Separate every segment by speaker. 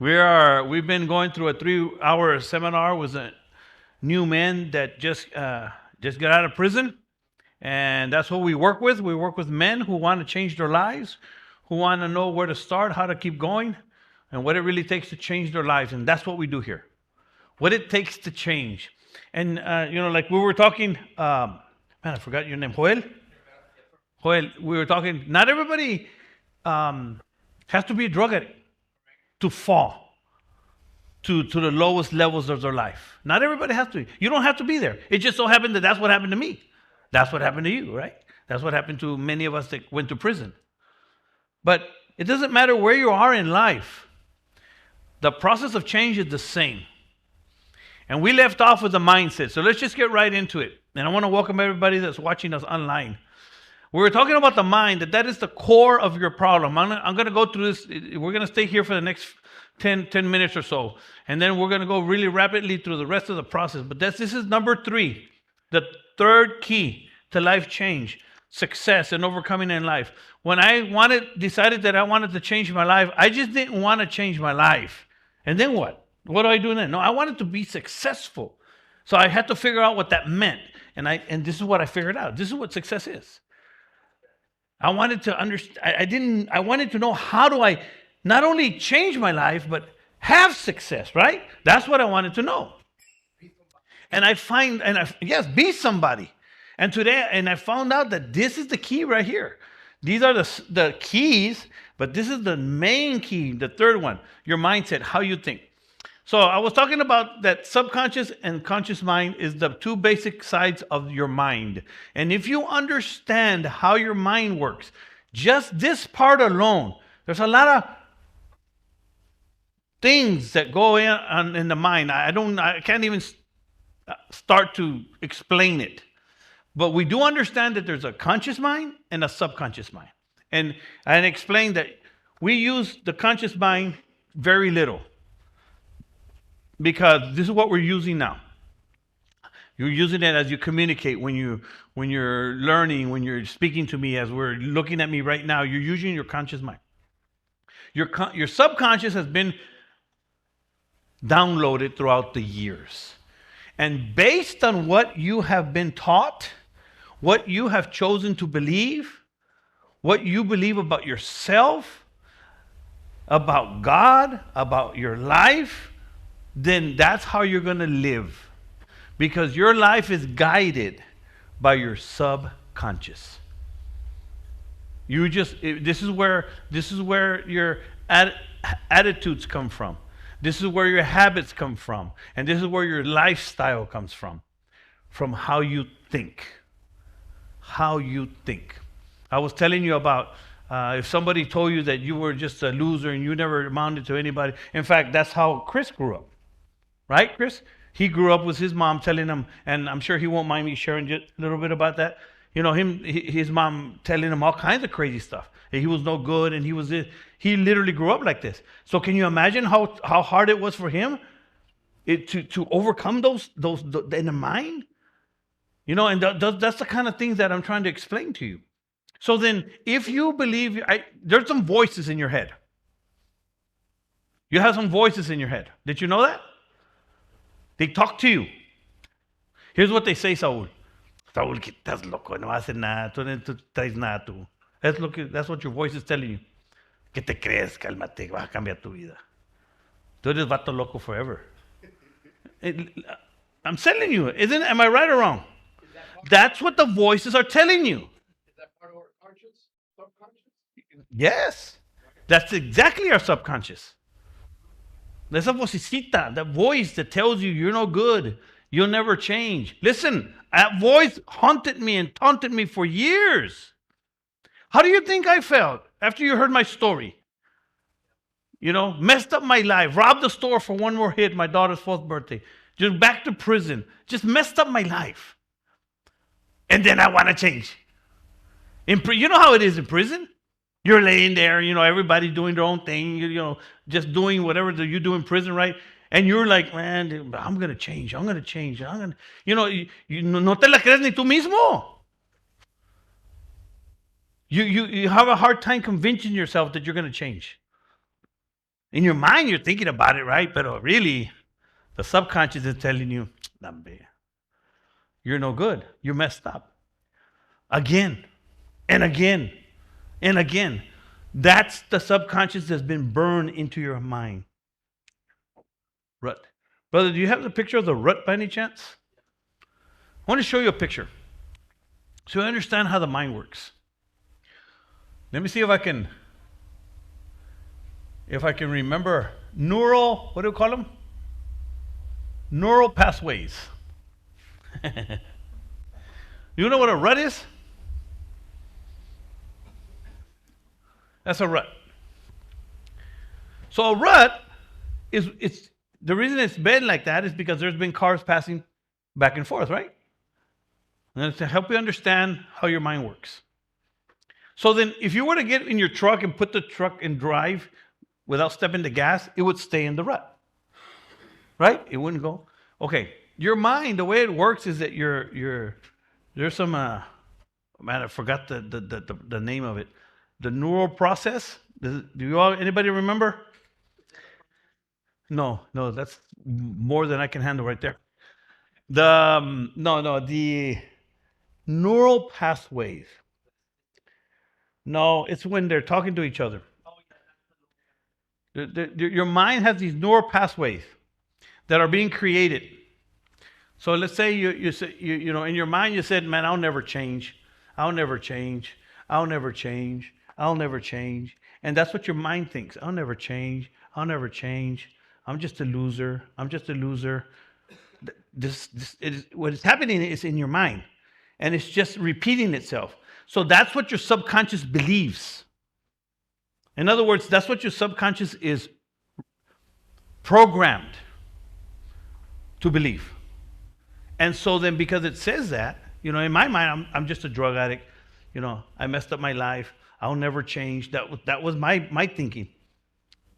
Speaker 1: We've been going through a 3-hour seminar with a new men that just got out of prison, and that's what we work with. We work with men who want to change their lives, who want to know where to start, how to keep going, and what it really takes to change their lives. And that's what we do here. What it takes to change. And like we were talking, man, I forgot your name, Joel. Joel, we were talking. Not everybody has to be a drug addict to fall to the lowest levels of their life. Not everybody has to. You don't have to be there. It just so happened that that's what happened to me. That's what happened to you, right? That's what happened to many of us that went to prison. But it doesn't matter where you are in life. The process of change is the same. And we left off with the mindset. So let's just get right into it. And I want to welcome everybody that's watching us online. We were talking about the mind, that is the core of your problem. I'm going to go through this. We're going to stay here for the next 10 minutes or so. And then we're going to go really rapidly through the rest of the process. But this is number 3, the third key to life change, success and overcoming in life. When I decided that I wanted to change my life, I just didn't want to change my life. And then what? What do I do then? No, I wanted to be successful. So I had to figure out what that meant. And this is what I figured out. This is what success is. I wanted to understand. I wanted to know, how do I not only change my life, but have success, right? That's what I wanted to know. And be somebody. And I found out that this is the key right here. These are the keys, but this is the main key, the third one, your mindset, how you think. So I was talking about that subconscious and conscious mind is the two basic sides of your mind. And if you understand how your mind works, just this part alone, there's a lot of things that go in the mind. I can't even start to explain it. But we do understand that there's a conscious mind and a subconscious mind. And I explained that we use the conscious mind very little, because this is what we're using now. You're using it as you communicate, when you're learning, when you're speaking to me, as we're looking at me right now. You're using your conscious mind. Your subconscious has been downloaded throughout the years. And based on what you have been taught, what you have chosen to believe, what you believe about yourself, about God, about your life, then that's how you're going to live. Because your life is guided by your subconscious. This is where your attitudes come from. This is where your habits come from. And this is where your lifestyle comes from how you think. How you think. I was telling you about if somebody told you that you were just a loser and you never amounted to anybody. In fact, that's how Chris grew up. Right, Chris? He grew up with his mom telling him, and I'm sure he won't mind me sharing just a little bit about that. His mom telling him all kinds of crazy stuff. He was no good, and he was this. He literally grew up like this. So can you imagine how hard it was for him to overcome those in the mind? And that's the kind of things that I'm trying to explain to you. So then, if you believe, there's some voices in your head. You have some voices in your head. Did you know that? They talk to you. Here's what they say, Saul. Saul, que estás loco, no haces nada, tú traes nada tú. That's what your voice is telling you. ¿Qué te crees? Cálmate, vas a cambiar tu vida. Tú eres vato loco forever. I'm telling you, am I right or wrong? That's what the voices are telling you.
Speaker 2: Is that part of our conscious, subconscious?
Speaker 1: Yes. That's exactly our subconscious. Esa vocecita, that voice that tells you you're no good, you'll never change. Listen, that voice haunted me and taunted me for years. How do you think I felt after you heard my story? Messed up my life, robbed the store for one more hit, my daughter's 4th birthday, just back to prison, just messed up my life. And then I want to change. You know how it is in prison? You're laying there, everybody doing their own thing, just doing whatever you do in prison, right? And you're like, man, I'm going to change. No te la crees ni tú mismo. You have a hard time convincing yourself that you're going to change. In your mind, you're thinking about it, right? But really, the subconscious is telling you, "Nambe, you're no good. You're messed up." Again and again and again. That's the subconscious that's been burned into your mind. Rut. Brother, do you have the picture of the rut by any chance? I want to show you a picture so you understand how the mind works. Let me see if I can remember neural, what do we call them? Neural pathways. You know what a rut is? That's a rut. So a rut it's the reason it's been like that is because there's been cars passing back and forth, right? And it's to help you understand how your mind works. So then if you were to get in your truck and put the truck in drive without stepping the gas, it would stay in the rut. Right? It wouldn't go. Okay. Your mind, the way it works is that there's some man, I forgot the name of it. The neural process. Do you all anybody remember? No, that's more than I can handle right there. The neural pathways. No, it's when they're talking to each other. Your mind has these neural pathways that are being created. So let's say you know in your mind you said, "Man, I'll never change. I'll never change. I'll never change. I'll never change." And that's what your mind thinks. I'll never change. I'll never change. I'm just a loser. I'm just a loser. What is happening is in your mind, and it's just repeating itself. So that's what your subconscious believes. In other words, that's what your subconscious is programmed to believe. And so then because it says that, in my mind, I'm just a drug addict. I messed up my life. I'll never change. That was my thinking.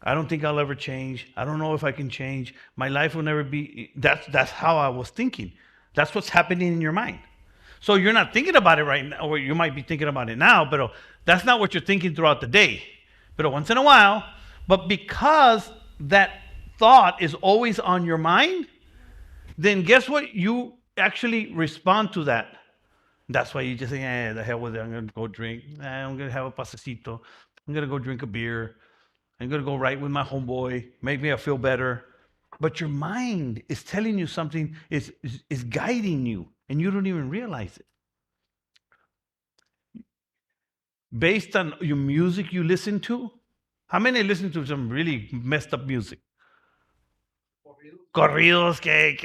Speaker 1: I don't think I'll ever change. I don't know if I can change. My life will never be. That's how I was thinking. That's what's happening in your mind. So you're not thinking about it right now, or you might be thinking about it now, but that's not what you're thinking throughout the day. But once in a while, but because that thought is always on your mind, then guess what? You actually respond to that. That's why you just say, the hell with it. I'm going to go drink. I'm going to have a pasecito. I'm going to go drink a beer. I'm going to go right with my homeboy. Make me feel better. But your mind is telling you something, is guiding you, and you don't even realize it. Based on your music you listen to, how many listen to some really messed up music? Corridos que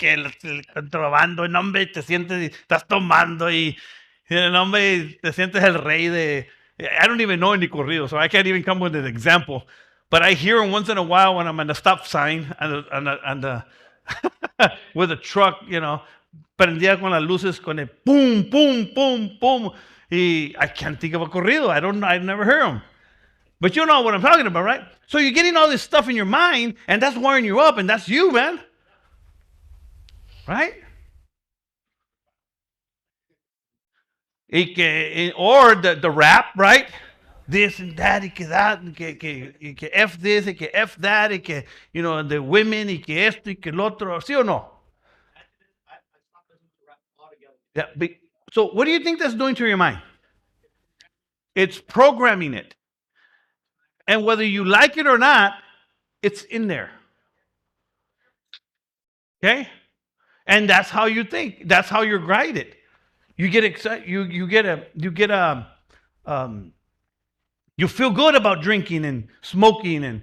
Speaker 1: el contrabando, no hombre, te sientes, estás tomando y no hombre, te sientes el rey de. I don't even know any corridos, so I can't even come with an example. But I hear them once in a while when I'm on the stop sign and with a truck, prendida con las luces, con el boom, boom, boom, boom. Y I can't think of a corrido. I've never heard them. But you know what I'm talking about, right? So you're getting all this stuff in your mind, and that's wiring you up, and that's you, man. Right? Or the rap, right? This and that, y que that, y que F this, y que F that, y que, the women, y que esto, y que el otro, ¿sí o no? Yeah, so what do you think that's doing to your mind? It's programming it. And whether you like it or not, it's in there. Okay? And that's how you think. That's how you're guided. You get excited. You feel good about drinking and smoking and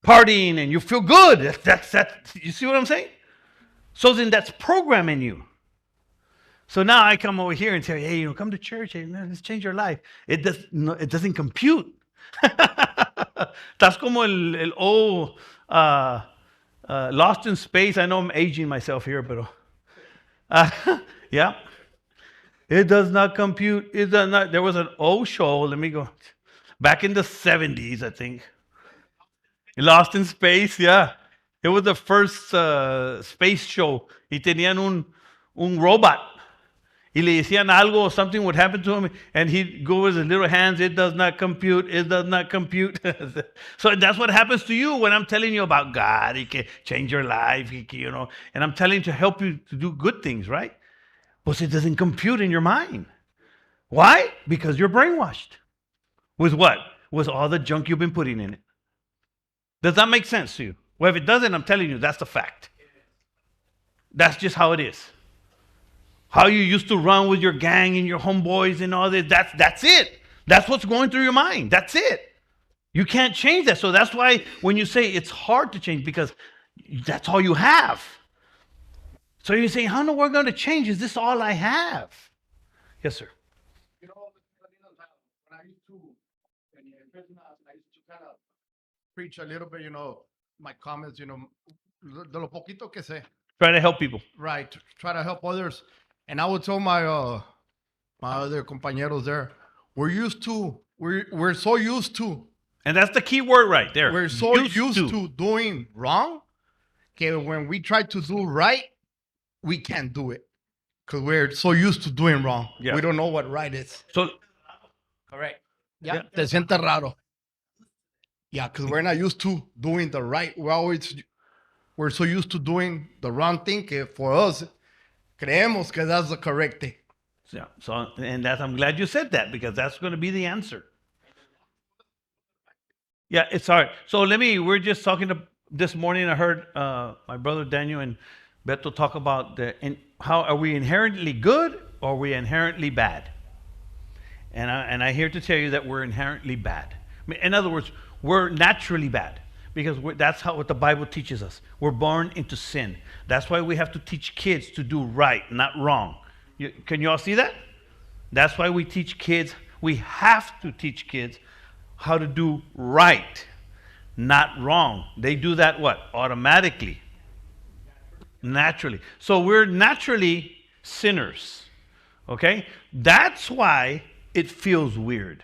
Speaker 1: partying, and you feel good. That's you see what I'm saying? So then that's programming you. So now I come over here and say, hey, come to church. Hey, let's change your life. It doesn't compute. That's como el old Lost in Space. I know I'm aging myself here, but yeah. It does not compute. It does not. There was an old show. Let me go. Back in the 70s, I think. Lost in Space, yeah. It was the first space show. Y tenían un robot. y le decían algo, something would happen to him, and he'd go with his little hands, it does not compute, it does not compute. So that's what happens to you when I'm telling you about God. He can change your life, and I'm telling you to help you to do good things, right? But it doesn't compute in your mind. Why? Because you're brainwashed. With what? With all the junk you've been putting in it. Does that make sense to you? Well, if it doesn't, I'm telling you, that's the fact. That's just how it is. How you used to run with your gang and your homeboys and all this, that's it. That's what's going through your mind. That's it. You can't change that. So that's why when you say it's hard to change, because that's all you have. So you say, how in the world going to change? Is this all I have? Yes, sir.
Speaker 2: You know, when I used to, in prison, I used to kind of preach a little bit, my comments, de lo poquito que sé.
Speaker 1: Try to help people.
Speaker 2: Right. Try to help others. And I would tell my other compañeros there, we're so used to.
Speaker 1: And that's the key word right there.
Speaker 2: We're so used to doing wrong, okay, when we try to do right, we can't do it. Because we're so used to doing wrong.
Speaker 1: Yeah.
Speaker 2: We don't know what right is.
Speaker 1: So,
Speaker 2: correct. Yeah. Te sientes raro. Yeah, because we're not used to doing the right. We're so used to doing the wrong thing que for us, creemos que that's the correct thing.
Speaker 1: yeah. So, and I'm glad you said that, because that's going to be the answer. Yeah, it's hard. So we're just talking this morning. I heard my brother Daniel and Beto talk about how are we inherently good or are we inherently bad? And I'm here to tell you that we're inherently bad. I mean, in other words, we're naturally bad, because that's what the Bible teaches us. We're born into sin. That's why we have to teach kids to do right, not wrong. Can you all see that? That's why we teach kids. We have to teach kids how to do right, not wrong. They do that what? Automatically. Naturally. So we're naturally sinners. Okay? That's why it feels weird.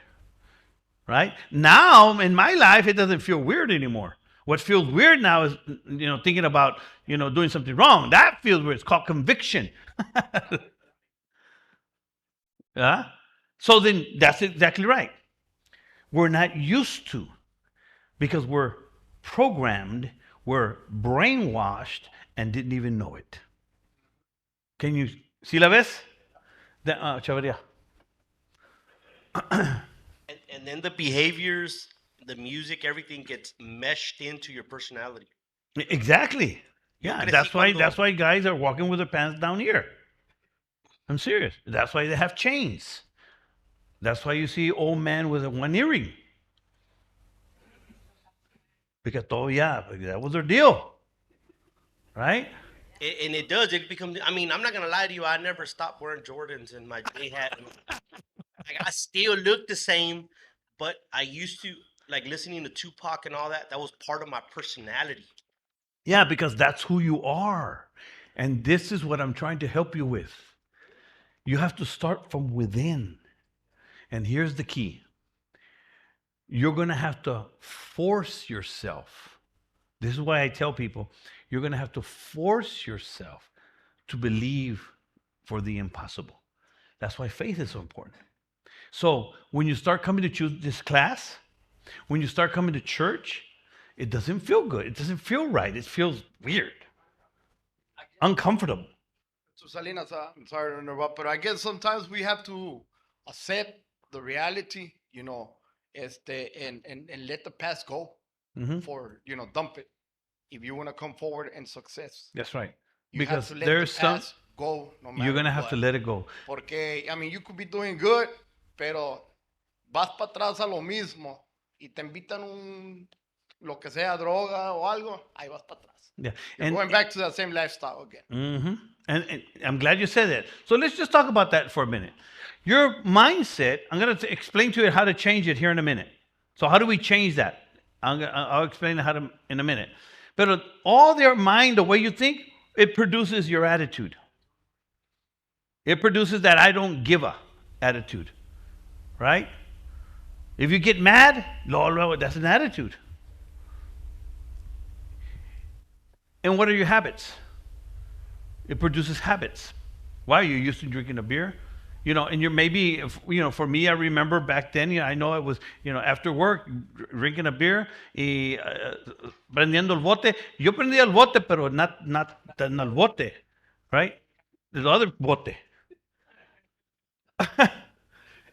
Speaker 1: Right? Now, in my life, it doesn't feel weird anymore. What feels weird now is, thinking about, doing something wrong. That feels weird. It's called conviction. Yeah? So then that's exactly right. We're not used to, because we're programmed, we're brainwashed, and didn't even know it. Can you see la ves? Chavarria.
Speaker 3: And then the behaviors, the music, everything gets meshed into your personality.
Speaker 1: Exactly. Yeah, that's why guys are walking with their pants down here. I'm serious. That's why they have chains. That's why you see old man with one earring. Because that was their deal. Right?
Speaker 3: And it does. It becomes. I mean, I'm not gonna lie to you. I never stopped wearing Jordans and my J hat. Like, I still look the same, but I used to like listening to Tupac and all that. That was part of my personality.
Speaker 1: Yeah, because that's who you are. And this is what I'm trying to help you with. You have to start from within. And here's the key. You're going to have to force yourself. This is why I tell people, you're going to have to force yourself to believe for the impossible. That's why faith is so important. So when you start coming to choose this class, when you start coming to church, it doesn't feel good. It doesn't feel right. It feels weird, uncomfortable.
Speaker 2: So Salinas, I'm sorry to interrupt, but I guess sometimes we have to accept the reality, and let the past go, for, dump it. If you want to come forward and success.
Speaker 1: That's right.
Speaker 2: You
Speaker 1: Because
Speaker 2: have to let
Speaker 1: there's
Speaker 2: the past go no matter
Speaker 1: you're going to have
Speaker 2: what.
Speaker 1: to let it go.
Speaker 2: Porque, you could be doing good, pero vas para atrás a lo mismo y te invitan lo que sea, droga o algo, ahí vas para atrás.
Speaker 1: Yeah.
Speaker 2: You're going back to that same lifestyle again.
Speaker 1: And I'm glad you said that. So let's just talk about that for a minute. Your mindset, I'm going to explain to you how to change it here in a minute. So how do we change that? I'll explain how to in a minute. But all their mind, the way you think, it produces your attitude. It produces that I don't give a attitude, right? If you get mad, that's an attitude. And what are your habits? It produces habits. Why? You're used to drinking a beer? You know, and you're maybe, if, you know, for me, I remember back then, I know it was, after work, drinking a beer y prendiendo el bote. Yo prendía el bote, pero not tan el bote, right? The other bote.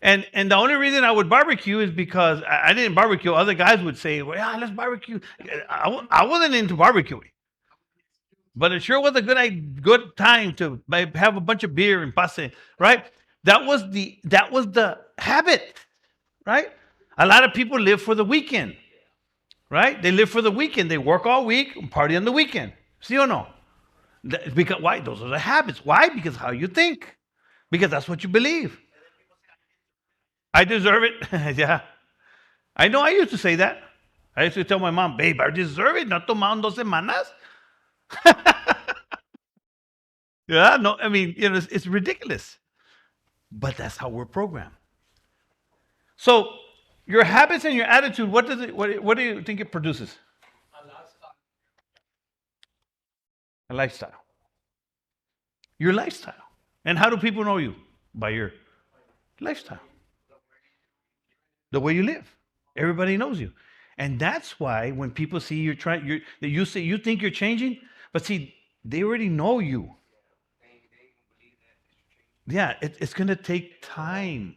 Speaker 1: And the only reason I would barbecue is because I didn't barbecue. Other guys would say, well, yeah, let's barbecue. I wasn't into barbecuing. But it sure was a good time to have a bunch of beer and pase, right? That was the habit, right? A lot of people live for the weekend, right? They live for the weekend. They work all week and party on the weekend. See or no? Because why? Those are the habits. Why? Because how you think. Because that's what you believe. I deserve it. Yeah. I know I used to say that. I used to tell my mom, babe, I deserve it. No tomado 2 semanas. Yeah, no, I mean, it's ridiculous. But that's how we're programmed. So your habits and your attitude, what do you think it produces? A lifestyle. Your lifestyle. And how do people know you? By your lifestyle. The way you live. Everybody knows you. And that's why when people see you think you're changing, but see, they already know you. Yeah, it's going to take time.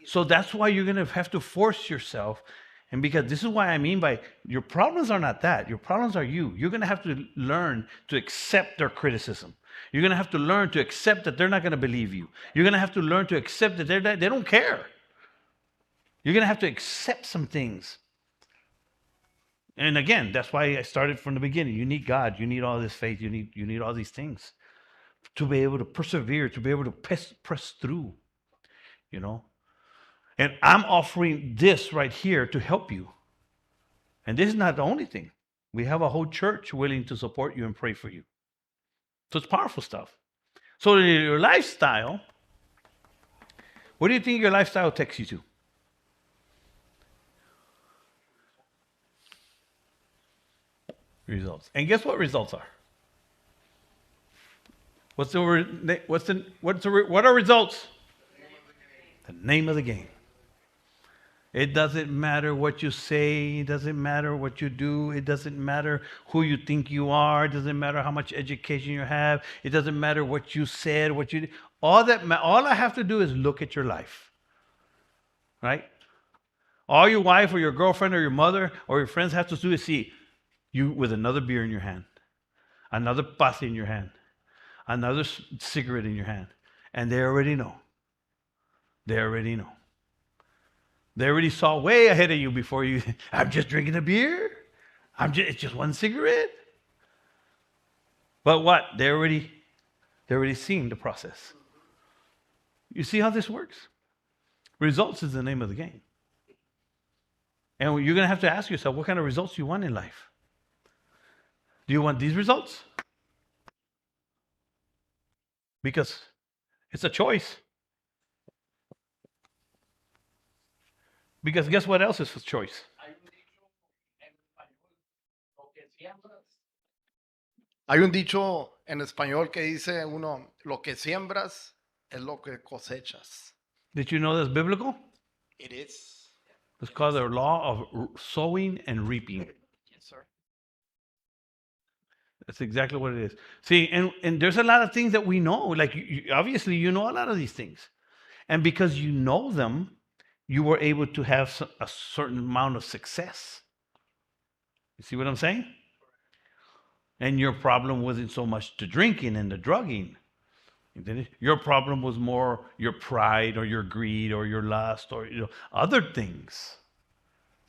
Speaker 1: So that's why you're going to have to force yourself. And because this is why I mean by your problems are not that. Your problems are you. You're going to have to learn to accept their criticism. You're going to have to learn to accept that they're not going to believe you. You're going to have to learn to accept that they don't care. You're going to have to accept some things. And again, that's why I started from the beginning. You need God. You need all this faith. You need all these things to be able to persevere, to be able to press through, And I'm offering this right here to help you. And this is not the only thing. We have a whole church willing to support you and pray for you. So it's powerful stuff. So your lifestyle, what do you think your lifestyle takes you to? Results. And guess what results are? What are results? The name of the game. It doesn't matter what you say. It doesn't matter what you do. It doesn't matter who you think you are. It doesn't matter how much education you have. It doesn't matter what you said, what you did. All I have to do is look at your life. Right? All your wife or your girlfriend or your mother or your friends have to do is see you with another beer in your hand, another pase in your hand, another cigarette in your hand. And they already know. They already know. They already saw way ahead of you before you. I'm just drinking a beer. It's just one cigarette. But what? They already seen the process. You see how this works? Results is the name of the game. And you're going to have to ask yourself, what kind of results do you want in life? Do you want these results? Because it's a choice. Because guess what else is a choice?
Speaker 2: Hay un dicho en español que dice uno, lo que siembras es lo que cosechas.
Speaker 1: Did you know that's biblical?
Speaker 2: It is.
Speaker 1: It's called the law of sowing and reaping.
Speaker 2: Yes, sir.
Speaker 1: That's exactly what it is. See, and there's a lot of things that we know. Like, obviously, you know a lot of these things. And because you know them, you were able to have a certain amount of success. You see what I'm saying? And your problem wasn't so much the drinking and the drugging. Your problem was more your pride or your greed or your lust or other things.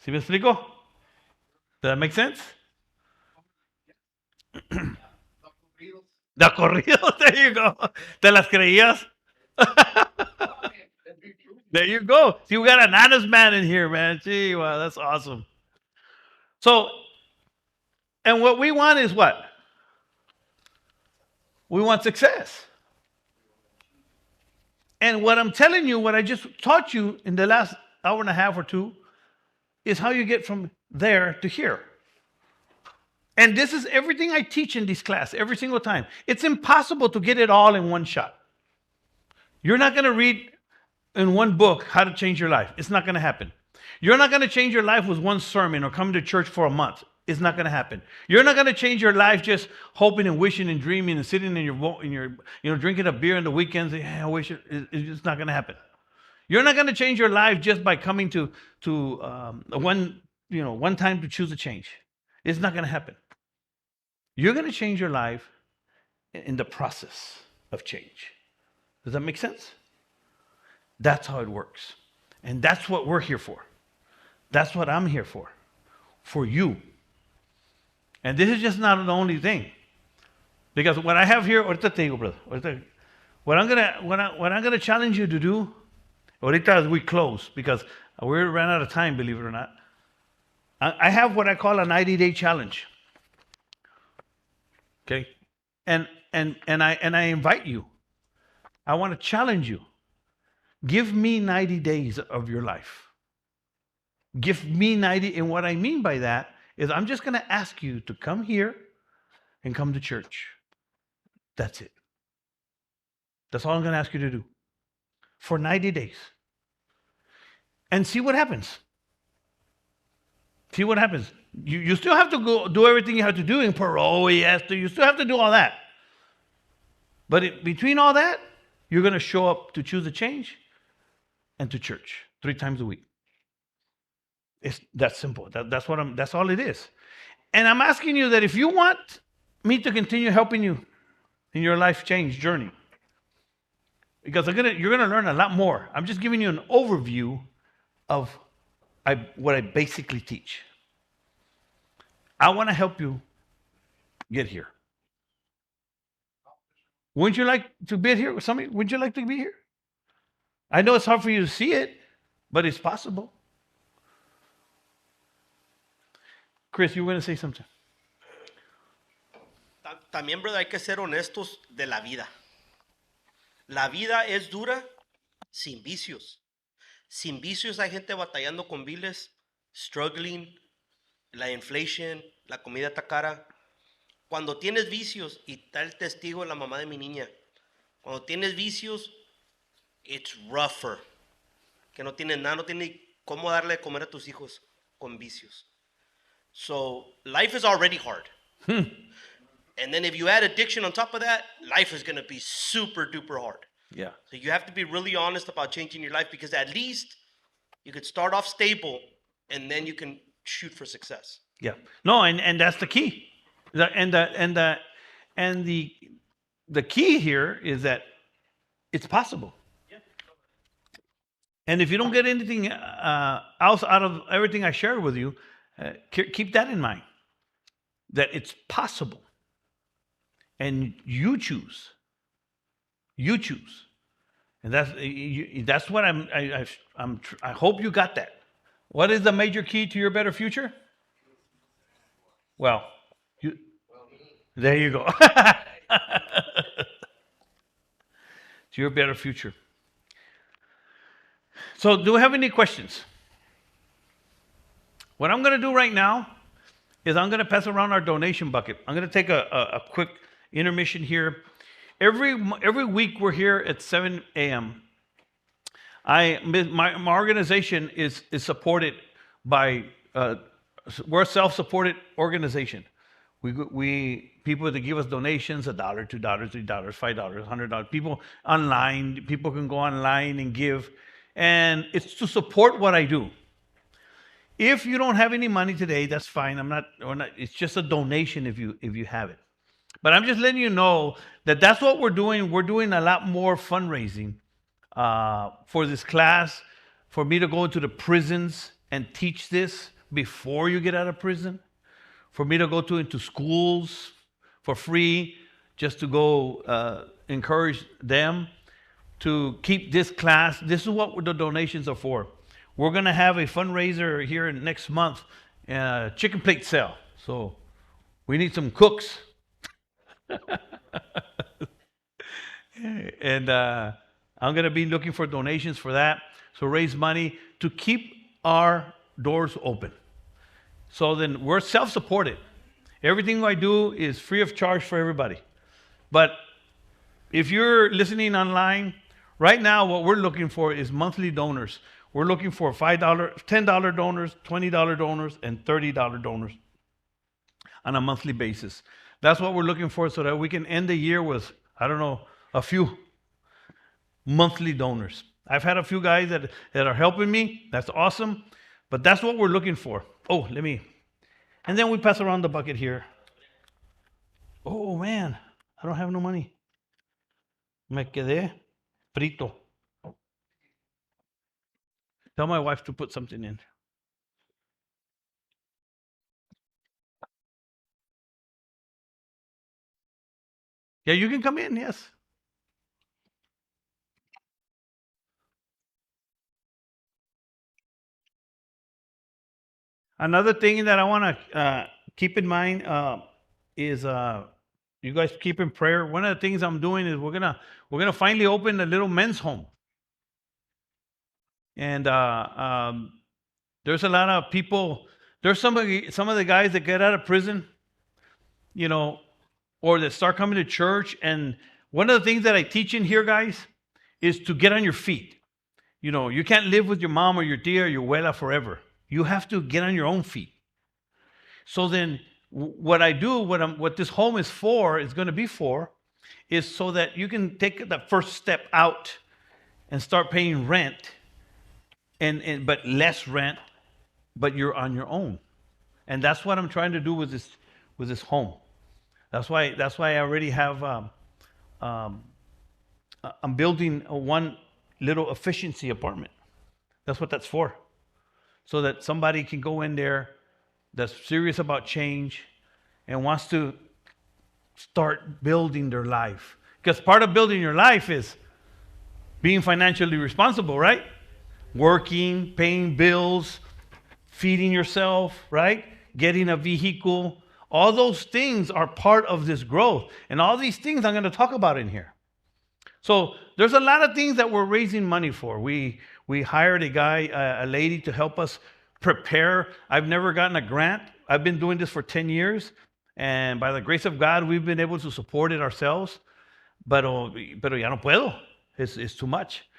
Speaker 1: ¿Sí me explico? Does that make sense? De corridos, there you go. ¿Te las creías? There you go. See, we got an honest man in here, man. Gee, wow, that's awesome. So, and what we want is what? We want success. And what I'm telling you, what I just taught you in the last hour and a half or two, is how you get from there to here. And this is everything I teach in this class every single time. It's impossible to get it all in one shot. You're not going to read in one book how to change your life. It's not going to happen. You're not going to change your life with one sermon or coming to church for a month. It's not going to happen. You're not going to change your life just hoping and wishing and dreaming and sitting in your drinking a beer on the weekends. I wish it's not going to happen. You're not going to change your life just by coming to one time to choose a change. It's not going to happen. You're going to change your life in the process of change. Does that make sense? That's how it works. And that's what we're here for. That's what I'm here for you. And this is just not the only thing. Because what I have here, ahorita te digo, brother, what I'm gonna challenge you to do, ahorita as we close, because we ran out of time, believe it or not. I have what I call a 90-day challenge. Okay? And I invite you. I want to challenge you. Give me 90 days of your life. Give me 90, and what I mean by that is I'm just going to ask you to come here and come to church. That's it. That's all I'm going to ask you to do for 90 days. And see what happens. See what happens. You still have to go do everything you have to do in parole. You still have to do all that. But between all that, you're going to show up to choose a change and to church 3 times a week. It's that simple. That's all it is. And I'm asking you that if you want me to continue helping you in your life change journey, because you're gonna learn a lot more. I'm just giving you an overview of what I basically teach. I want to help you get here. Wouldn't you like to be here with somebody? Would you like to be here? I know it's hard for you to see it, but it's possible. Chris, you were going to say something.
Speaker 3: También, brother, hay que ser honestos de la vida. La vida es dura sin vicios. Sin vicios hay gente batallando con biles, struggling, la inflation, la comida está cara. Cuando tienes vicios, y está el testigo de la mamá de mi niña, cuando tienes vicios, it's rougher. Que no tienes nada, no tienes ni cómo darle de comer a tus hijos con vicios. So life is already hard. And then if you add addiction on top of that, life is going to be super duper hard.
Speaker 1: Yeah.
Speaker 3: So you have to be really honest about changing your life, because at least you could start off stable and then you can shoot for success.
Speaker 1: Yeah. No, and that's the key. The key here is that it's possible. Yeah. And if you don't get anything else out of everything I shared with you, keep that in mind, that it's possible. And you choose. You choose. And that's what I hope you got that. What is the major key to your better future? Well, there you go. To your better future. So, do we have any questions? What I'm going to do right now is I'm going to pass around our donation bucket. I'm going to take a quick intermission here. Every week we're here at 7 a.m. My organization is supported by we're a self-supported organization. We people that give us donations, $1, $2, $3, $5, $100. People online, people can go online and give, and it's to support what I do. If you don't have any money today, that's fine. It's just a donation if you have it. But I'm just letting you know that that's what we're doing. We're doing a lot more fundraising for this class, for me to go into the prisons and teach this before you get out of prison, for me to go into schools for free, just to go encourage them to keep this class. This is what the donations are for. We're going to have a fundraiser here next month, chicken plate sale. So we need some cooks. And I'm going to be looking for donations for that. So raise money to keep our doors open. So then we're self-supported. Everything I do is free of charge for everybody. But if you're listening online, right now what we're looking for is monthly donors. We're looking for $5, $10 donors, $20 donors, and $30 donors on a monthly basis. That's what we're looking for so that we can end the year with, I don't know, a few monthly donors. I've had a few guys that are helping me. That's awesome. But that's what we're looking for. Oh, and then we pass around the bucket here. Oh, man, I don't have no money. Me quedé frito. Tell my wife to put something in. Yeah, you can come in, yes. Another thing that I want to keep in mind is you guys keep in prayer. One of the things I'm doing is we're gonna finally open a little men's home, and there's a lot of people. There's some of the guys that get out of prison, you know, or that start coming to church. And one of the things that I teach in here, guys, is to get on your feet. You know, you can't live with your mom or your tia or your abuela forever. You have to get on your own feet. So then what I do, what this home is going to be for, is so that you can take the first step out and start paying rent, but less rent, but you're on your own. And that's what I'm trying to do with this home. That's why I already have I'm building one little efficiency apartment. That's what that's for. So that somebody can go in there that's serious about change and wants to start building their life. Because part of building your life is being financially responsible, right? Working, paying bills, feeding yourself, right? Getting a vehicle. All those things are part of this growth. And all these things I'm going to talk about in here. So there's a lot of things that we're raising money for. We hired a lady to help us prepare. I've never gotten a grant. I've been doing this for 10 years. And by the grace of God, we've been able to support it ourselves. Pero ya no puedo. It's too much.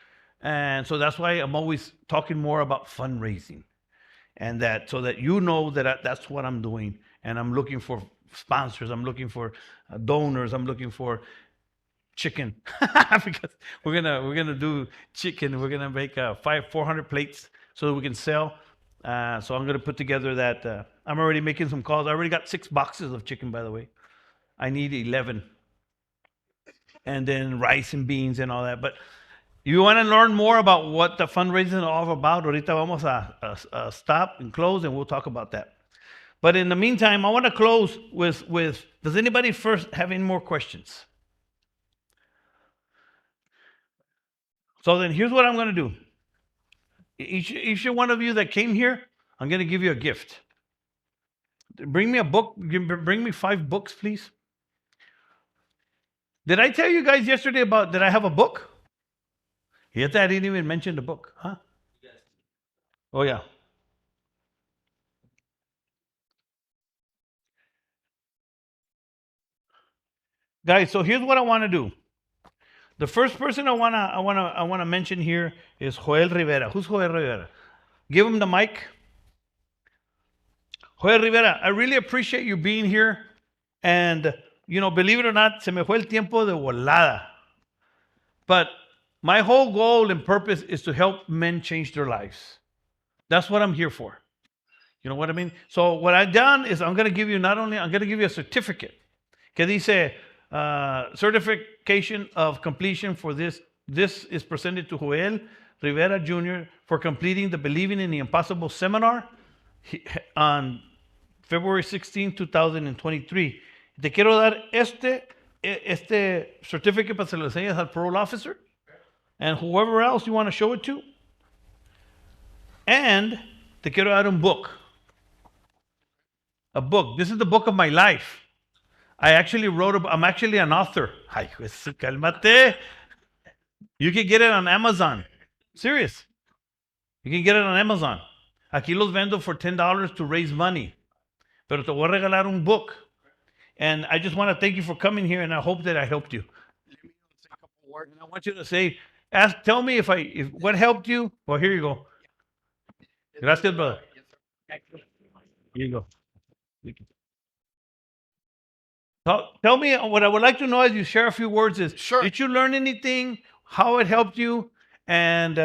Speaker 1: And so that's why I'm always talking more about fundraising. And so that you know that that's what I'm doing. And I'm looking for sponsors. I'm looking for donors. I'm looking for chicken because we're gonna do chicken. We're gonna make 400 plates so that we can sell. So I'm gonna put together that. I'm already making some calls. I already got 6 boxes of chicken, by the way. I need 11, and then rice and beans and all that. But you want to learn more about what the fundraising is all about? Ahorita vamos a stop and close, and we'll talk about that. But in the meantime, I want to close with. Does anybody first have any more questions? So then here's what I'm going to do. Each one of you that came here, I'm going to give you a gift. Bring me a book. Bring me 5 books, please. Did I tell you guys yesterday that I have a book? Yet I didn't even mention the book, huh? Oh, yeah. Guys, so here's what I want to do. The first person I wanna mention here is Joel Rivera. Who's Joel Rivera? Give him the mic. Joel Rivera, I really appreciate you being here. And, believe it or not, se me fue el tiempo de volada. But my whole goal and purpose is to help men change their lives. That's what I'm here for. You know what I mean? So what I've done is I'm going to give you a certificate. Que dice, certification of completion for this. This is presented to Joel Rivera Jr. for completing the Believing in the Impossible seminar on February 16, 2023. Te quiero dar este certificate para que se lo enseñes al parole officer and whoever else you want to show it to. And te quiero dar un book. A book. This is the book of my life. I'm actually an author. Ay, cálmate. You can get it on Amazon. Serious. You can get it on Amazon. Aquí los vendo for $10 to raise money. pero te voy a regalar un book. And I just want to thank you for coming here, and I hope that I helped you. And I want you to say, tell me if what helped you. Well, here you go. Gracias, brother. Here you go. Tell me what I would like to know as you share a few words is,
Speaker 2: Sure.
Speaker 1: did you learn anything, how it helped you, and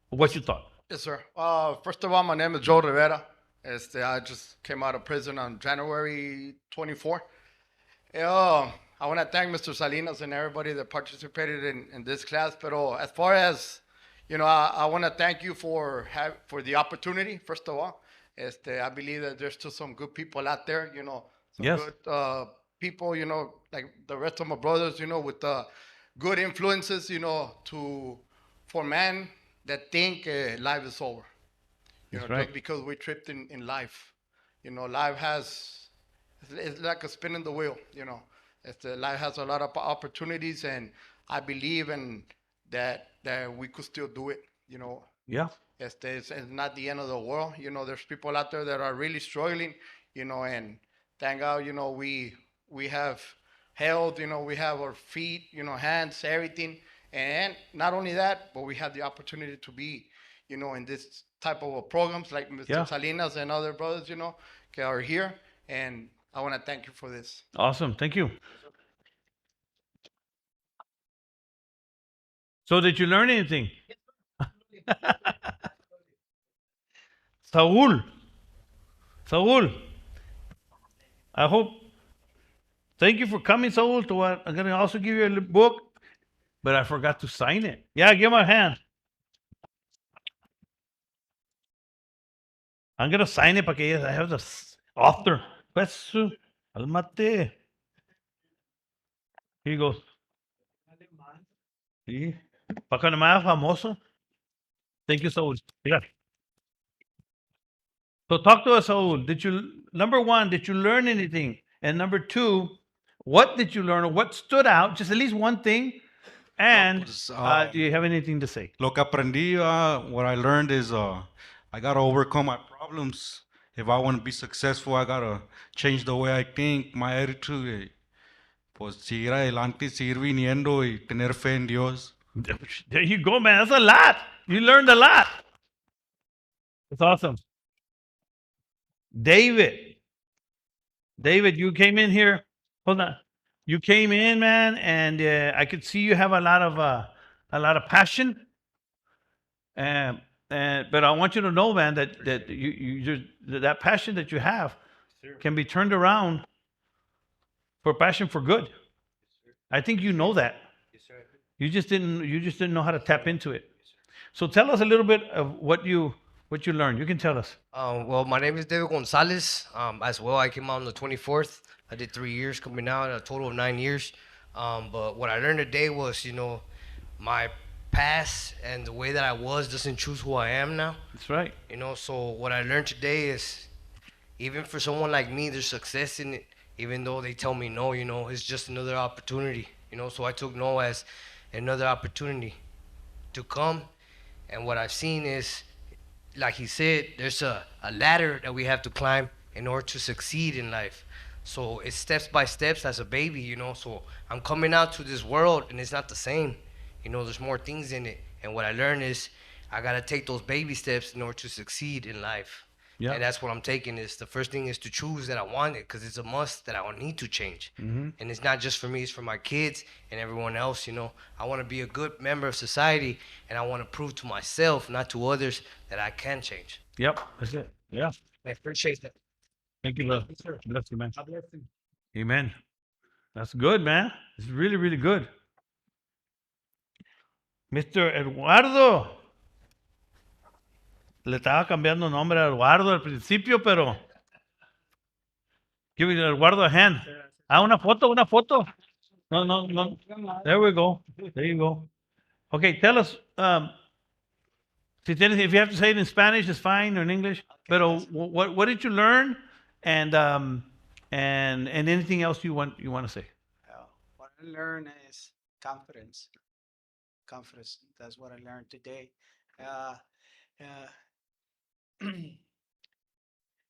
Speaker 1: what you thought?
Speaker 2: Yes, sir. First of all, my name is Joe Rivera. I just came out of prison on January 24. I want to thank Mr. Salinas and everybody that participated in this class. But as far as, I want to thank you for the opportunity, first of all. I believe that there's still some good people out there, some
Speaker 1: Yes.
Speaker 2: good people, like the rest of my brothers, with good influences, for men that think life is over.
Speaker 1: That's right.
Speaker 2: Just because we tripped in life. Life it's like a spin in the wheel, life has a lot of opportunities, and I believe in that we could still do it,
Speaker 1: Yeah.
Speaker 2: It's not the end of the world. There's people out there that are really struggling, and thank God, we have health, we have our feet, hands, everything. And not only that, but we have the opportunity to be, in this type of programs like Mr.
Speaker 1: Yeah.
Speaker 2: Salinas and other brothers, that are here. And I want to thank you for this.
Speaker 1: Awesome. Thank you. So did you learn anything? Saul, I hope. Thank you for coming, Saul. I'm going to also give you a book, but I forgot to sign it. Yeah, give him a hand. I'm going to sign it because I have the author. Pues, cálmate. Here you go. Sí. Para que no más famoso. Thank you, Saul. Mira. So talk to us, Saul. Number one, did you learn anything? And number two, what did you learn or what stood out? Just at least one thing. And do you have anything to say?
Speaker 4: Lo que aprendí, what I learned is I got to overcome my problems. If I want to be successful, I got to change the way I think, my attitude. Pues seguir adelante, seguir viniendo y tener fe en Dios.
Speaker 1: There you go, man. That's a lot. You learned a lot. That's awesome. David, you came in here. Hold on. You came in, man, and I could see you have a lot of passion. But I want you to know, man, that that passion that you have can be turned around for passion for good. I think you know that. You just didn't know how to tap into it. So tell us a little bit of what you learned. You can tell us.
Speaker 5: Well, my name is David Gonzalez. As well, I came out on the 24th. I did 3 years coming out, a total of 9 years. But what I learned today was, my past and the way that I was doesn't choose who I am now.
Speaker 1: That's right.
Speaker 5: So what I learned today is, even for someone like me, there's success in it. Even though they tell me no, it's just another opportunity. So I took no as another opportunity to come. And what I've seen is, like he said, there's a ladder that we have to climb in order to succeed in life. So it's steps by steps as a baby, So I'm coming out to this world and it's not the same. There's more things in it. And what I learned is I got to take those baby steps in order to succeed in life.
Speaker 1: Yeah.
Speaker 5: And that's what I'm taking is the first thing is to choose that I want it, because it's a must that I need to change.
Speaker 1: Mm-hmm.
Speaker 5: And it's not just for me, it's for my kids and everyone else. I want to be a good member of society, and I want to prove to myself, not to others, that I can change.
Speaker 1: Yep, that's it. Yeah.
Speaker 5: I appreciate that.
Speaker 1: Thank you, brother. Bless you, man. Amen. That's good, man. It's really, really good. Mr. Eduardo. Le estaba cambiando nombre a Eduardo al principio, pero. Give Eduardo a hand. Una foto. No. There we go. There you go. Okay, tell us. If you have to say it in Spanish, it's fine, or in English. But what did you learn, and anything else you want to say?
Speaker 6: What I learned is confidence. Confidence. That's what I learned today.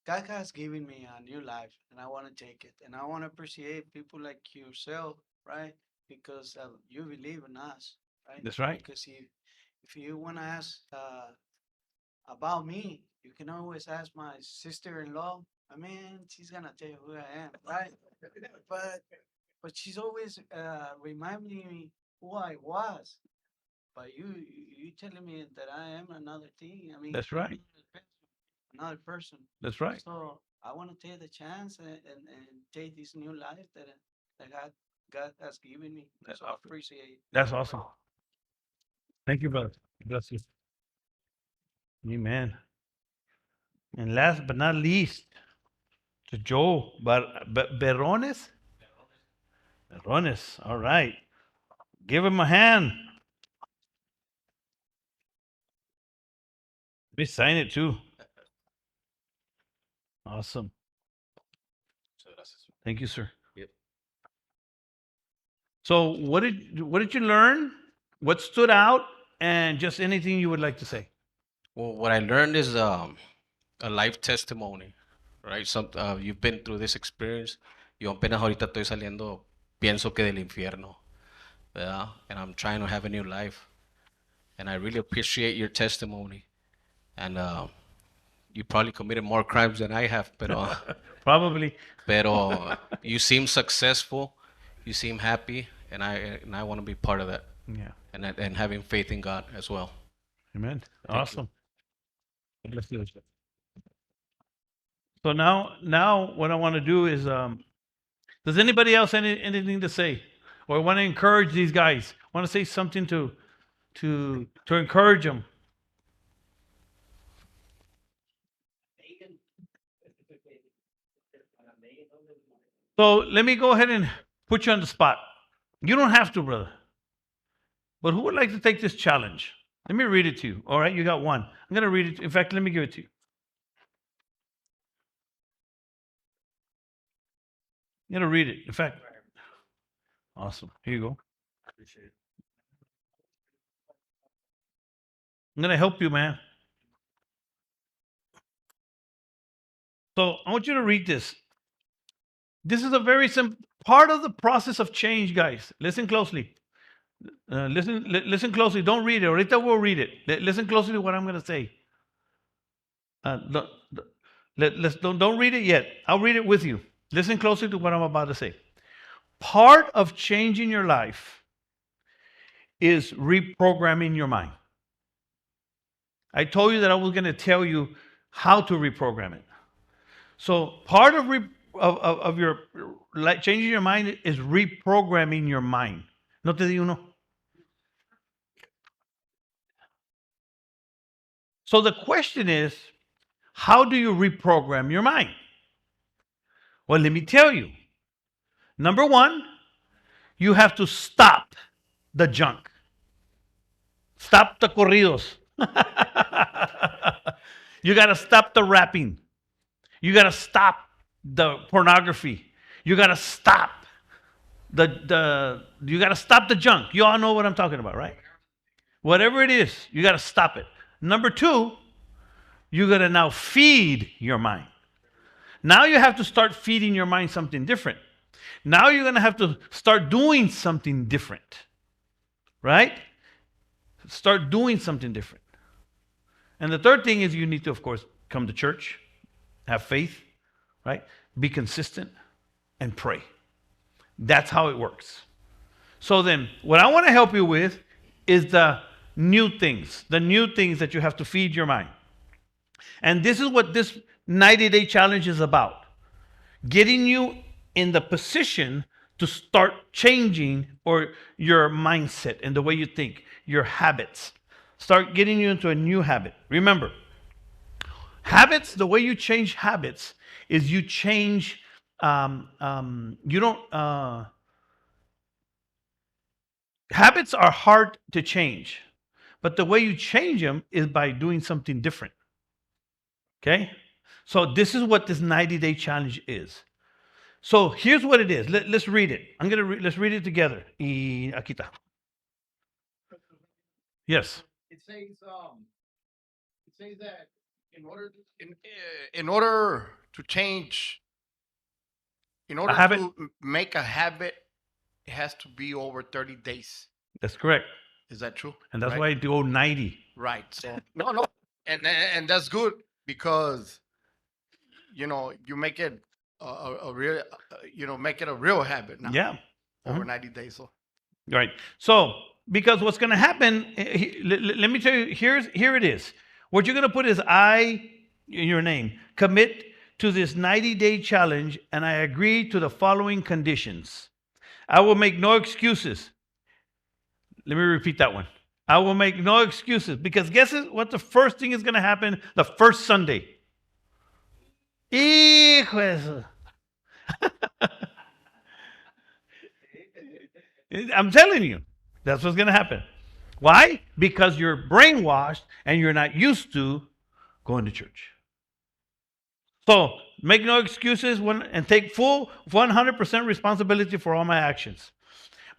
Speaker 6: God has given me a new life, and I want to take it. And I want to appreciate people like yourself, right? Because you believe in us, right?
Speaker 1: That's right.
Speaker 6: Because if you want to ask about me, you can always ask my sister-in-law. I mean, she's gonna tell you who I am, right? But but she's always reminding me who I was. But you telling me that I am another thing. I mean,
Speaker 1: That's right.
Speaker 6: another person.
Speaker 1: That's right.
Speaker 6: So I want to take the chance and take this new life that God has given me. So I appreciate it.
Speaker 1: That's awesome. Thank you, brother. Bless you. Amen. And last but not least, to Joe Berones. Berones. All right. Give him a hand. Let me sign it too. Awesome. Thank you, sir.
Speaker 7: Yep.
Speaker 1: So what did you learn? What stood out? And just anything you would like to say.
Speaker 7: Well, what I learned is a life testimony, right? You've been through this experience. Yo apenas ahorita estoy saliendo, pienso que del infierno, ¿verdad? And I'm trying to have a new life. And I really appreciate your testimony. And you probably committed more crimes than I have,
Speaker 1: Probably.
Speaker 7: pero you seem successful, you seem happy, and I want to be part of that.
Speaker 1: Yeah.
Speaker 7: And having faith in God as well.
Speaker 1: Amen.
Speaker 7: Thank you.
Speaker 1: Awesome. Bless you. So now what I want to do is does anybody else anything to say? Or want to encourage these guys? Want to say something to encourage them? So let me go ahead and put you on the spot. You don't have to, brother. But who would like to take this challenge? Let me read it to you. All right, you got one. I'm going to read it. In fact, let me give it to you. I'm going to read it. In fact, awesome. Here you go. I'm going to help you, man. So I want you to read this. This is a very simple part of the process of change, guys. Listen closely. Listen closely. Don't read it. Ahorita we'll read it. Listen closely to what I'm going to say. Don't read it yet. I'll read it with you. Listen closely to what I'm about to say. Part of changing your life is reprogramming your mind. I told you that I was going to tell you how to reprogram it. So part of your changing your mind is reprogramming your mind. No te digo no. So the question is, how do you reprogram your mind? Well, let me tell you. Number one, you have to stop the junk. Stop the corridos. You got to stop the rapping. You got to stop the pornography. You got to stop you got to stop the junk. You all know what I'm talking about, right? Whatever it is, you got to stop it. Number two, you got to now feed your mind. Now you have to start feeding your mind something different. Now you're going to have to start doing something different, right? Start doing something different. And the third thing is you need to, of course, come to church, have faith, right? Be consistent and pray. That's how it works. So then, what I want to help you with is the new things that you have to feed your mind. And this is what this 90-day challenge is about. Getting you in the position to start changing your mindset and the way you think, your habits. Start getting you into a new habit. Remember, habits, the way you change habits is you change, habits are hard to change, but the way you change them is by doing something different. Okay? So this is what this 90-day challenge is. So here's what it is. Let's read it. Let's read it together. Y aquí está. Yes.
Speaker 2: It says that in order to change, in order
Speaker 1: habit?
Speaker 2: to make a habit, it has to be over 30 days.
Speaker 1: That's correct.
Speaker 2: Is that true?
Speaker 1: And that's
Speaker 2: Right?
Speaker 1: why I do 90.
Speaker 2: Right. So no, and that's good because you make it a real, make it a real habit now.
Speaker 1: Yeah.
Speaker 2: Over 90 days. So
Speaker 1: Right. So, because what's going to happen, let me tell you, here it is. What you're going to put is your name, commit to this 90-day challenge, and I agree to the following conditions. I will make no excuses. Let me repeat that one. I will make no excuses, because guess what the first thing is going to happen the first Sunday? Hijo de eso. I'm telling you, that's what's going to happen. Why? Because you're brainwashed and you're not used to going to church. So make no excuses and take full 100% responsibility for all my actions.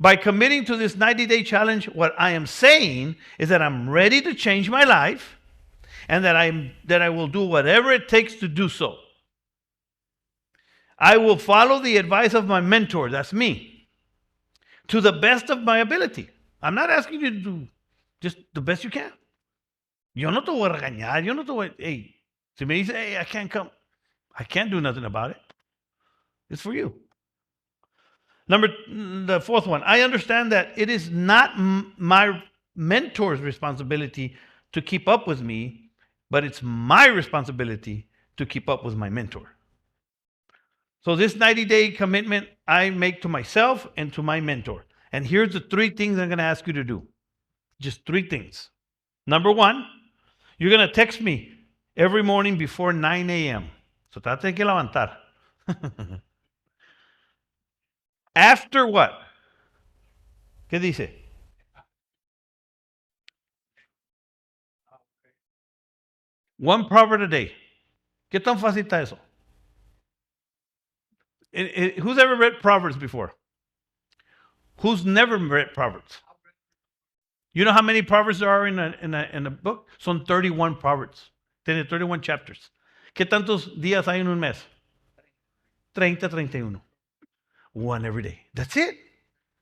Speaker 1: By committing to this 90-day challenge, what I am saying is that I'm ready to change my life and that I will do whatever it takes to do so. I will follow the advice of my mentor, that's me, to the best of my ability. I'm not asking you to do just the best you can. Yo no te voy a regañar. Yo no te voy a, hey, si me dice, hey, I can't come, I can't do nothing about it. It's for you. The fourth one, I understand that it is not my mentor's responsibility to keep up with me, but it's my responsibility to keep up with my mentor. So this 90-day commitment I make to myself and to my mentor. And here's the 3 things I'm going to ask you to do. Just 3 things. Number 1, you're going to text me every morning before 9 a.m. So trate que levantar. After what? ¿Qué dice? One proverb a day. ¿Qué tan fácil está eso? Who's ever read Proverbs before? Who's never read Proverbs? You know how many Proverbs there are in a book? Son 31 Proverbs. Tiene 31 chapters. ¿Qué tantos días hay en un mes? 30, 31. One every day. That's it.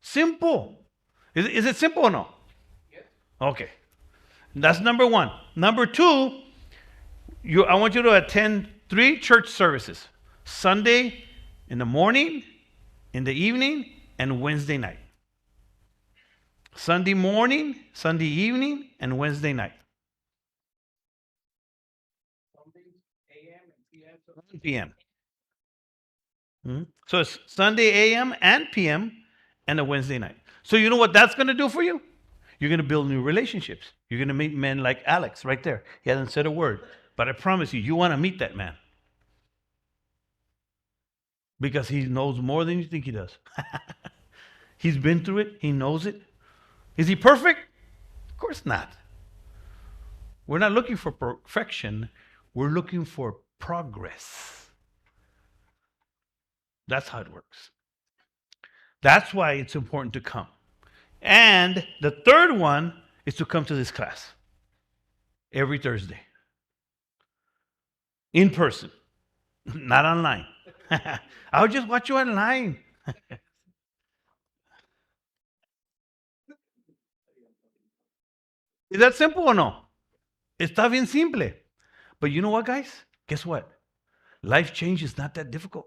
Speaker 1: Simple. Is it simple or no? Yes. Okay. That's number 1. Number 2, I want you to attend 3 church services. Sunday in the morning, in the evening, and Wednesday night. Sunday morning, Sunday evening, and Wednesday night. Sunday a.m. and p.m. So it's Sunday a.m. and p.m. and a Wednesday night. So you know what that's going to do for you? You're going to build new relationships. You're going to meet men like Alex right there. He hasn't said a word, but I promise you want to meet that man. Because he knows more than you think he does. He's been through it. He knows it. Is he perfect? Of course not. We're not looking for perfection. We're looking for progress. That's how it works. That's why it's important to come. And the third one is to come to this class every Thursday. In person, not online. I'll just watch you online. Is that simple or no? Está bien simple. But you know what, guys? Guess what? Life change is not that difficult.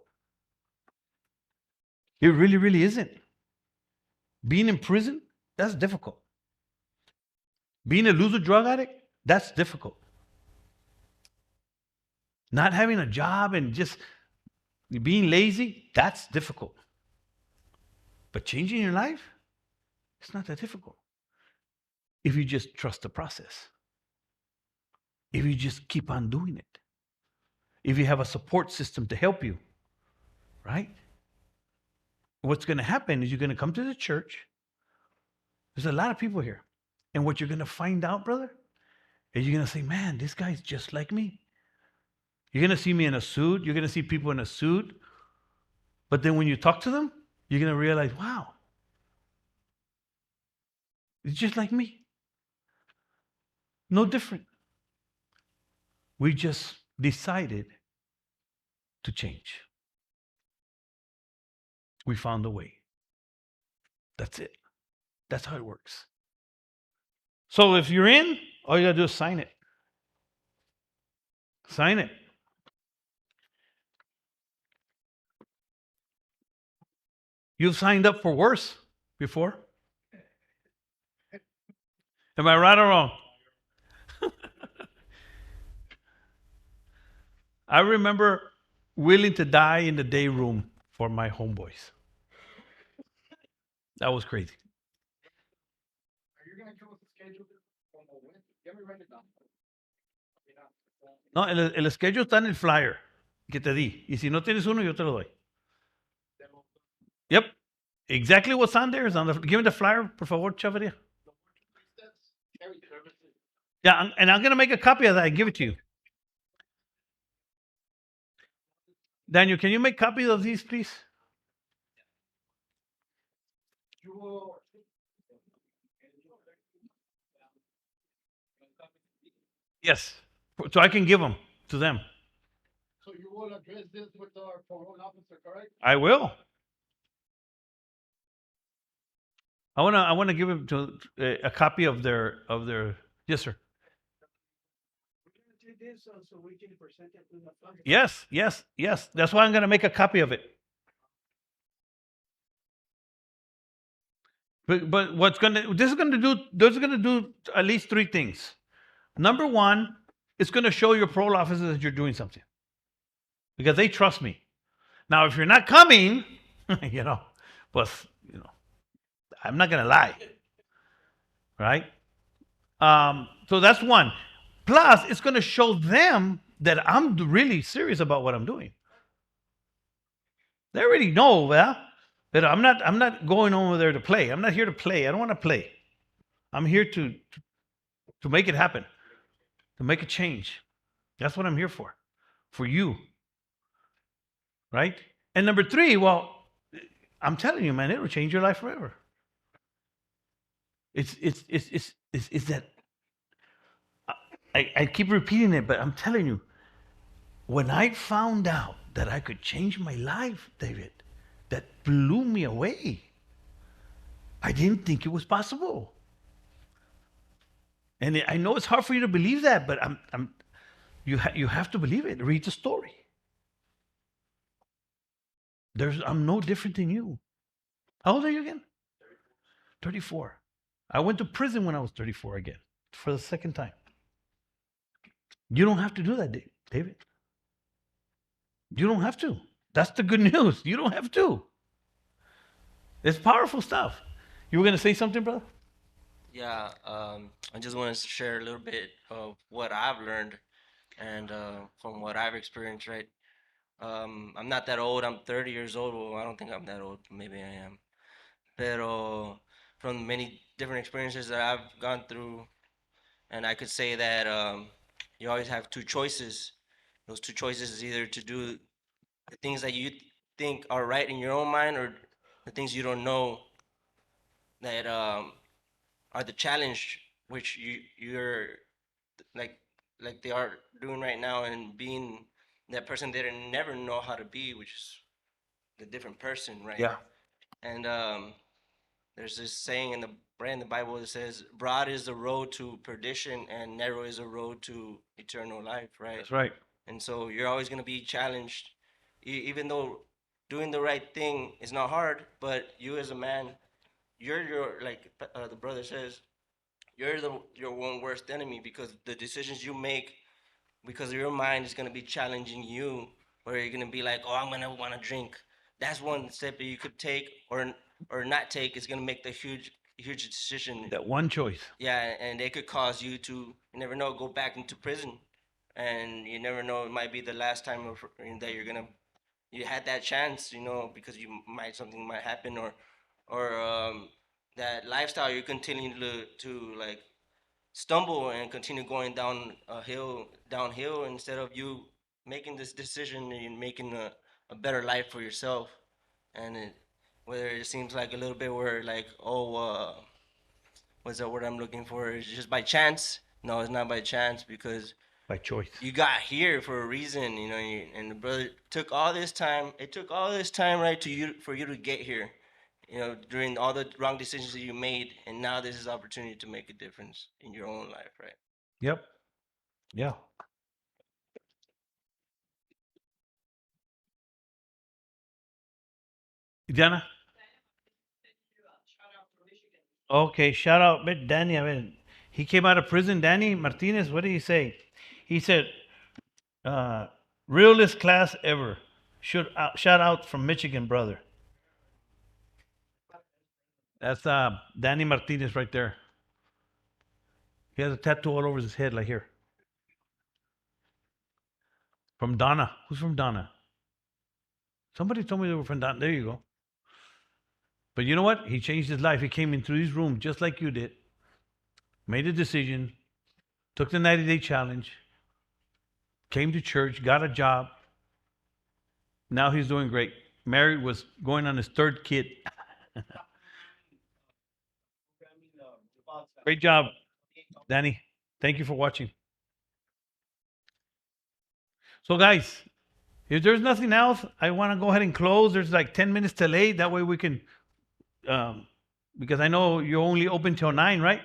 Speaker 1: It really, really isn't. Being in prison, that's difficult. Being a loser drug addict, that's difficult. Not having a job and just being lazy, that's difficult. But changing your life, it's not that difficult. If you just trust the process. If you just keep on doing it. If you have a support system to help you, right? What's going to happen is you're going to come to the church. There's a lot of people here. And what you're going to find out, brother, is you're going to say, man, this guy's just like me. You're going to see me in a suit. You're going to see people in a suit. But then when you talk to them, you're going to realize, wow, it's just like me. No different. We just decided to change. We found a way. That's it. That's how it works. So if you're in, all you gotta do is sign it. Sign it. You've signed up for worse before. Am I right or wrong? I remember willing to die in the day room for my homeboys. That was crazy.
Speaker 2: Are you gonna give us a schedule from the win? Let me write it down.
Speaker 1: No, el schedule está en el flyer que te di. Y si no tienes uno, yo te lo doy. Yep. Exactly what's on there is on the. Give me the flyer, por favor, Chavarria. Yeah, and I'm gonna make a copy of that and give it to you. Daniel, can you make copies of these, please? Yes. So I can give them to them.
Speaker 2: So you will address this with our parole officer, correct?
Speaker 1: I will. I wanna give him to a copy of their. Yes, sir.
Speaker 6: So we can present it to the public.
Speaker 1: Yes. That's why I'm gonna make a copy of it. But this is gonna do at least three things. Number one, it's gonna show your parole officer that you're doing something. Because they trust me. Now if you're not coming, pues, I'm not gonna lie. Right? So that's one. Plus, it's gonna show them that I'm really serious about what I'm doing. They already know, that I'm not going over there to play. I'm not here to play. I don't want to play. I'm here to make it happen, to make a change. That's what I'm here for you. Right? And number three, well, I'm telling you, man, it will change your life forever. It's that I keep repeating it, but I'm telling you, when I found out that I could change my life, David, that blew me away. I didn't think it was possible. And I know it's hard for you to believe that, but you have to believe it. Read the story. I'm no different than you. How old are you again? 34. I went to prison when I was 34 again, for the second time. You don't have to do that, David. You don't have to. That's the good news. You don't have to. It's powerful stuff. You were going to say something, brother?
Speaker 3: Yeah, I just want to share a little bit of what I've learned and from what I've experienced, right? I'm not that old. I'm 30 years old. Well, I don't think I'm that old. Maybe I am. Pero from many different experiences that I've gone through, and I could say that you always have two choices. Those two choices is either to do the things that you think are right in your own mind, or the things you don't know that are the challenge, which you're like they are doing right now, and being that person they never know how to be, which is the different person, right?
Speaker 1: Yeah.
Speaker 3: And there's this saying in the Bible that says, "Broad is the road to perdition, and narrow is the road to eternal life." Right.
Speaker 1: That's right.
Speaker 3: And so you're always going to be challenged, even though doing the right thing is not hard. But you as a man, you're like the brother says, you're your one worst enemy, because the decisions you make, because your mind is going to be challenging you, where you're going to be like, oh, I'm going to want to drink. That's one step that you could take or not take is going to make the huge decision.
Speaker 1: That one choice.
Speaker 3: Yeah, and it could cause you to, you never know, go back into prison. And you never know, it might be the last time that you had that chance, because something might happen, or that lifestyle you continue to like stumble and continue going downhill, instead of you making this decision and making a better life for yourself. And whether it seems like a little bit where like, what's the word I'm looking for? It's just by chance. No, it's not by chance, because
Speaker 1: by choice.
Speaker 8: You got here for a reason, you know, and the brother took all this time. It took all this time, right, for you to get here, you know, during all the wrong decisions that you made, and now this is opportunity to make a difference in your own life, right?
Speaker 1: Yep. Yeah. Diana? Okay, shout out Danny. I mean, he came out of prison. Danny Martinez, what did he say? He said, realest class ever. Shout out from Michigan, brother. That's Danny Martinez right there. He has a tattoo all over his head, like here. From Donna. Who's from Donna? Somebody told me they were from Donna. There you go. But you know what? He changed his life. He came into these rooms just like you did, made a decision, took the 90-day challenge, came to church, got a job. Now he's doing great. Married, was going on his third kid. Great job, Danny. Thank you for watching. So, guys, if there's nothing else, I want to go ahead and close. There's like 10 minutes till 8. That way we can, because I know you're only open till 9, right?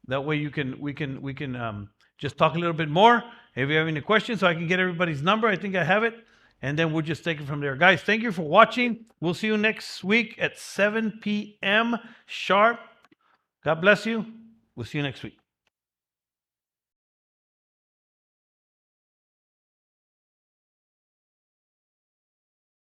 Speaker 1: That way we can just talk a little bit more. If you have any questions, so I can get everybody's number, I think I have it. And then we'll just take it from there. Guys, thank you for watching. We'll see you next week at 7 p.m. sharp. God bless you. We'll see you next week.